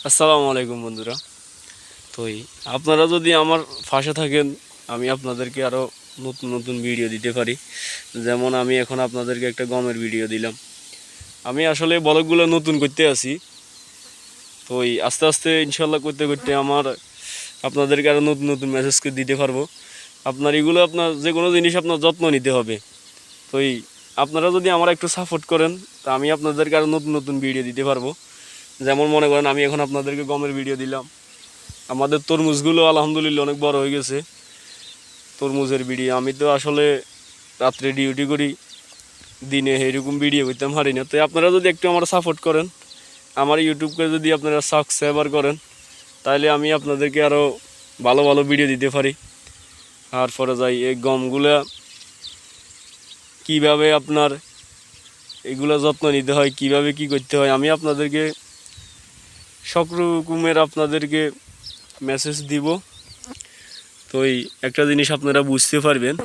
আসসালামু আলাইকুম বন্ধুরা। তো আপনারা যদি আমার পাশে থাকেন, আমি আপনাদেরকে আরও নতুন নতুন ভিডিও দিতে পারি। যেমন আমি এখন আপনাদেরকে একটা গমের ভিডিও দিলাম। আমি আসলে ব্লগগুলো নতুন করতে আছি। তো আস্তে আস্তে ইনশাল্লাহ করতে করতে আপনাদেরকে আরও নতুন নতুন মেসেজকে দিতে পারবো। আপনার যে কোনো জিনিস আপনার যত্ন নিতে হবে। তো আপনারা যদি আমার একটু সাপোর্ট করেন, তা আমি আপনাদেরকে আরও নতুন নতুন ভিডিও দিতে পারবো। যেমন মনে করেন, আমি এখন আপনাদেরকে গমের ভিডিও দিলাম। আমাদের তরমুজগুলো আলহামদুলিল্লাহ অনেক বড় হয়ে গেছে। তরমুজের ভিডিও আমি তো আসলে রাত্রে ডিউটি করি, দিনে এরকম ভিডিও করতে পারি না। তো আপনারা যদি একটু আমার সাপোর্ট করেন, আমার ইউটিউবকে যদি আপনারা সাবস্ক্রাইবার করেন, তাহলে আমি আপনাদেরকে আরও ভালো ভালো ভিডিও দিতে পারি। আর পরে যাই এই গমগুলা কীভাবে এগুলো যত্ন নিতে হয়, কিভাবে কি করতে হয়, আমি আপনাদেরকে সব রকমের মেসেজ দিব। তো একটা জিনিস আপনারা বুঝতে পারবেন,